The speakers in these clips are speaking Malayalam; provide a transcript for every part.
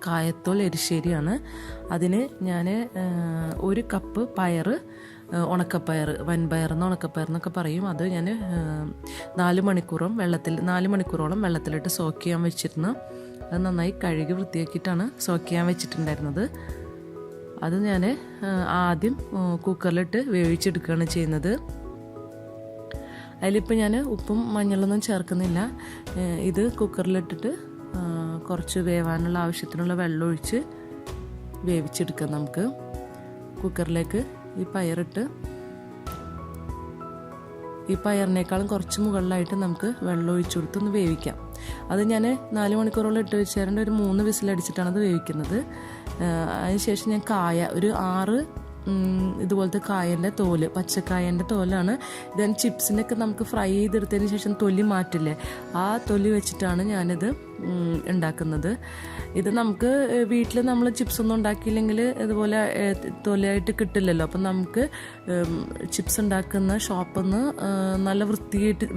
കായത്തോൾ എരിശ്ശേരിയാണ്. അതിന് ഞാൻ 1 കപ്പ് പയർ, ഉണക്കപ്പയർ, വൻപയർ എന്ന് ഉണക്കപ്പയർ എന്നൊക്കെ പറയും, അത് ഞാൻ 4 മണിക്കൂറോളം വെള്ളത്തിലിട്ട് സോക്ക് ചെയ്യാൻ വെച്ചിരുന്നു. അത് നന്നായി കഴുകി വൃത്തിയാക്കിയിട്ടാണ് സോക്ക് ചെയ്യാൻ വെച്ചിട്ടുണ്ടായിരുന്നത്. അത് ഞാൻ ആദ്യം കുക്കറിലിട്ട് വേവിച്ചെടുക്കുകയാണ് ചെയ്യുന്നത്. അതിലിപ്പോൾ ഞാൻ ഉപ്പും മഞ്ഞളൊന്നും ചേർക്കുന്നില്ല. ഇത് കുക്കറിലിട്ടിട്ട് കുറച്ച് വേവാനുള്ള ആവശ്യത്തിനുള്ള വെള്ളം ഒഴിച്ച് വേവിച്ചെടുക്കാം. നമുക്ക് കുക്കറിലേക്ക് ഈ പയറിട്ട്, ഈ പയറിനേക്കാളും കുറച്ച് മുകളിലായിട്ട് നമുക്ക് വെള്ളം ഒഴിച്ചു കൊടുത്തൊന്ന് വേവിക്കാം. അത് ഞാൻ 4 മണിക്കൂറോളം ഇട്ട് വെച്ചാൽ ഒരു 3 വിസിലടിച്ചിട്ടാണ് അത് വേവിക്കുന്നത്. അതിനുശേഷം ഞാൻ ഒരു 6 ഇതുപോലത്തെ കായൻ്റെ തോല്, പച്ചക്കായൻ്റെ തോലാണ്. ദെൻ ചിപ്സിനൊക്കെ നമുക്ക് ഫ്രൈ ചെയ്തെടുത്തതിന് ശേഷം തൊലി മാറ്റില്ലേ, ആ തൊലി വെച്ചിട്ടാണ് ഞാനിത് ഉണ്ടാക്കുന്നത്. ഇത് നമുക്ക് വീട്ടിൽ നമ്മൾ ചിപ്സ് ഒന്നും ഉണ്ടാക്കിയില്ലെങ്കിൽ ഇതുപോലെ തൊലിയായിട്ട് കിട്ടില്ലല്ലോ. അപ്പം നമുക്ക് ചിപ്സ് ഉണ്ടാക്കുന്ന ഷോപ്പിൽ നിന്ന്, നല്ല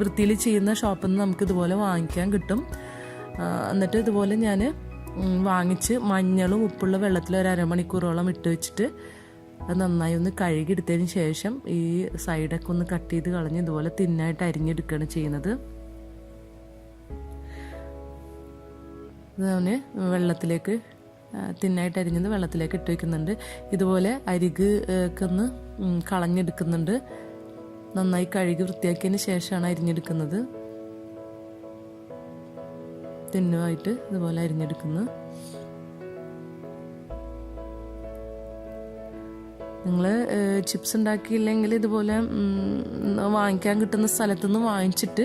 വൃത്തിയിൽ ചെയ്യുന്ന ഷോപ്പിൽ നിന്ന് നമുക്ക് ഇതുപോലെ വാങ്ങിക്കാൻ കിട്ടും. എന്നിട്ട് ഇതുപോലെ ഞാൻ വാങ്ങിച്ച് മഞ്ഞളും ഉപ്പുള്ള വെള്ളത്തിൽ ഒരു അരമണിക്കൂറോളം ഇട്ട് വെച്ചിട്ട് അത് നന്നായി ഒന്ന് കഴുകിയെടുത്തതിന് ശേഷം ഈ സൈഡൊക്കെ ഒന്ന് കട്ട് ചെയ്ത് കളഞ്ഞ് ഇതുപോലെ തിന്നായിട്ട് അരിഞ്ഞെടുക്കുകയാണ് ചെയ്യുന്നത്. ഞാൻ വെള്ളത്തിലേക്ക് തിന്നായിട്ട് അരിഞ്ഞത് വെള്ളത്തിലേക്ക് ഇട്ട് വയ്ക്കുന്നുണ്ട്. ഇതുപോലെ അരിക് ഒക്കെ ഒന്ന് കളഞ്ഞെടുക്കുന്നുണ്ട്. നന്നായി കഴുകി വൃത്തിയാക്കിയതിന് ശേഷമാണ് അരിഞ്ഞെടുക്കുന്നത്. തിന്നുമായിട്ട് ഇതുപോലെ അരിഞ്ഞെടുക്കുന്നു. നിങ്ങൾ ചിപ്സ് ഉണ്ടാക്കിയില്ലെങ്കിൽ ഇതുപോലെ വാങ്ങിക്കാൻ കിട്ടുന്ന സ്ഥലത്തുനിന്ന് വാങ്ങിച്ചിട്ട്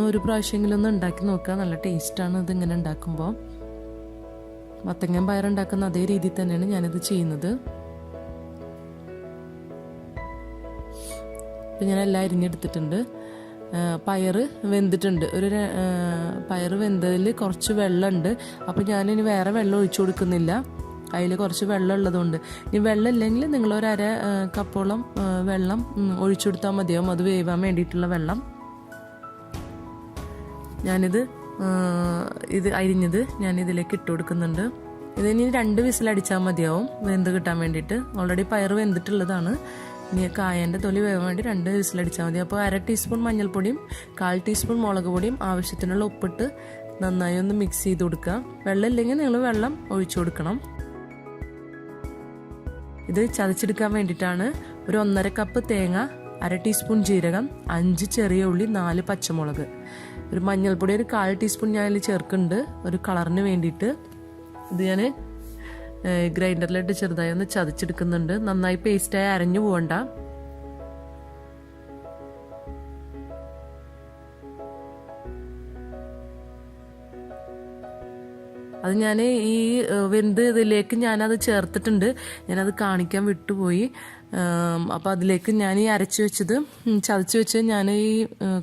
ഒരു പ്രാവശ്യമെങ്കിലും ഒന്ന് ഉണ്ടാക്കി നോക്കുക. നല്ല ടേസ്റ്റാണ് ഇതിങ്ങനെ ഉണ്ടാക്കുമ്പോൾ. മത്തങ്ങ പയറുണ്ടാക്കുന്ന അതേ രീതിയിൽ തന്നെയാണ് ഞാനിത് ചെയ്യുന്നത്. ഇപ്പം ഞാൻ എല്ലാം അരിഞ്ഞെടുത്തിട്ടുണ്ട്. പയർ വെന്തിട്ടുണ്ട്. പയർ വെന്തതിൽ കുറച്ച് വെള്ളമുണ്ട്. അപ്പോൾ ഞാനിനി വേറെ വെള്ളം ഒഴിച്ചു കൊടുക്കുന്നില്ല. അതിൽ കുറച്ച് വെള്ളം ഉള്ളതുകൊണ്ട്. ഇനി വെള്ളം ഇല്ലെങ്കിൽ നിങ്ങൾ ഒരു 1/2 കപ്പോളം വെള്ളം ഒഴിച്ചു കൊടുത്താൽ മതിയാവും, അത് വേവാൻ വേണ്ടിയിട്ടുള്ള വെള്ളം. ഞാനിത് അരിഞ്ഞത് ഞാനിതിലേക്ക് ഇട്ട് കൊടുക്കുന്നുണ്ട്. ഇതിനി 2 വിസിലടിച്ചാൽ മതിയാവും വെന്ത് കിട്ടാൻ വേണ്ടിയിട്ട്. ഓൾറെഡി പയർ വെന്തിട്ടുള്ളതാണ്. ഇനി കായൻ്റെ തൊലി വേവാൻ വേണ്ടി 2 വിസിലടിച്ചാൽ മതി. അപ്പോൾ 1/2 ടീസ്പൂൺ മഞ്ഞൾപ്പൊടിയും 1/4 ടീസ്പൂൺ മുളക് പൊടിയും ആവശ്യത്തിനുള്ള ഉപ്പിട്ട് നന്നായി ഒന്ന് മിക്സ് ചെയ്ത് കൊടുക്കുക. വെള്ളം ഇല്ലെങ്കിൽ നിങ്ങൾ വെള്ളം ഒഴിച്ചു കൊടുക്കണം. ഇത് ചതച്ചെടുക്കാൻ വേണ്ടിയിട്ടാണ്. ഒരു 1.5 കപ്പ് തേങ്ങ, 1/2 ടീസ്പൂൺ ജീരകം, 5 ചെറിയ ഉള്ളി, 4 പച്ചമുളക്, ഒരു മഞ്ഞൾപ്പൊടി ഒരു 1/4 ടീസ്പൂൺ ഞാൻ അതിൽ ചേർക്കുന്നുണ്ട് ഒരു കളറിന് വേണ്ടിയിട്ട്. ഇത് ഞാൻ ഗ്രൈൻഡറിലിട്ട് ചെറുതായി ഒന്ന് ചതച്ചെടുക്കുന്നുണ്ട്. നന്നായി പേസ്റ്റായി അരഞ്ഞു പോകണ്ട. അത് ഞാൻ ഈ വെന്ത് ഇതിലേക്ക് ഞാനത് ചേർത്തിട്ടുണ്ട്. ഞാനത് കാണിക്കാൻ വിട്ടുപോയി. അപ്പോൾ അതിലേക്ക് ഞാൻ ഈ ചതച്ച് വെച്ച് ഞാൻ ഈ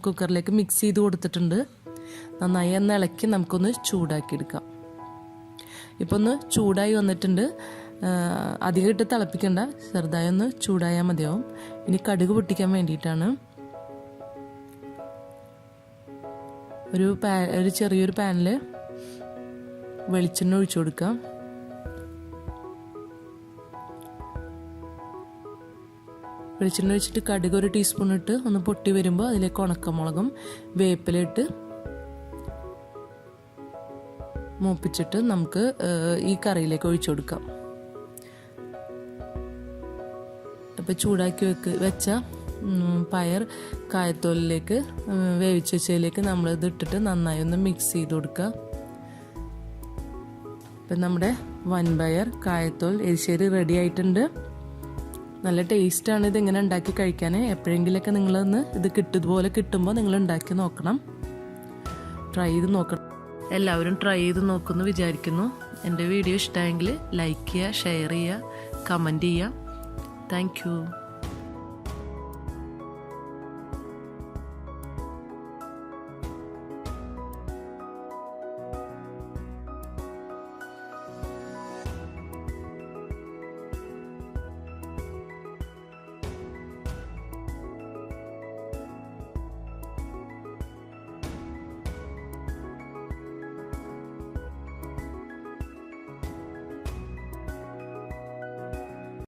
കുക്കറിലേക്ക് മിക്സ് ചെയ്ത് കൊടുത്തിട്ടുണ്ട്. നന്നായി ഒന്ന് ഇളക്കി നമുക്കൊന്ന് ചൂടാക്കിയെടുക്കാം. ഇപ്പോൾ ഒന്ന് ചൂടായി വന്നിട്ടുണ്ട്. അധികം ഇട്ട് തിളപ്പിക്കണ്ട, ചെറുതായി ഒന്ന് ചൂടായാൽ മതിയാവും. ഇനി കടുക് പൊട്ടിക്കാൻ വേണ്ടിയിട്ടാണ് ഒരു ചെറിയൊരു പാനിൽ വെളിച്ചെണ്ണ ഒഴിച്ചു കൊടുക്കാം. വെളിച്ചെണ്ണ ഒഴിച്ചിട്ട് കടുക് 1 ടീസ്പൂൺ ഇട്ട് ഒന്ന് പൊട്ടി വരുമ്പോൾ അതിലേക്ക് ഉണക്കമുളകും വേപ്പിലിട്ട് മൂപ്പിച്ചിട്ട് നമുക്ക് ഈ കറിയിലേക്ക് ഒഴിച്ചു കൊടുക്കാം. അപ്പോൾ ചൂടാക്കി വെച്ച പയർ കായത്തോലിലേക്ക് വേവിച്ച് വെച്ചതിലേക്ക് നമ്മളിത് ഇട്ടിട്ട് നന്നായി ഒന്ന് മിക്സ് ചെയ്ത് കൊടുക്കുക. ഇപ്പം നമ്മുടെ വൻപയർ കായത്തോൽ എരിശ്ശേരി റെഡി ആയിട്ടുണ്ട്. നല്ല ടേസ്റ്റാണ് ഇതിങ്ങനെ ഉണ്ടാക്കി കഴിക്കാൻ. എപ്പോഴെങ്കിലൊക്കെ നിങ്ങളൊന്ന് ഇതുപോലെ കിട്ടുമ്പോൾ നിങ്ങൾ ഉണ്ടാക്കി നോക്കണം, ട്രൈ ചെയ്ത് നോക്കണം. എല്ലാവരും ട്രൈ ചെയ്ത് നോക്കുമെന്ന് വിചാരിക്കുന്നു. എൻ്റെ വീഡിയോ ഇഷ്ടമായെങ്കിൽ ലൈക്ക് ചെയ്യുക, ഷെയർ ചെയ്യുക, കമൻറ്റ് ചെയ്യുക. Thank you.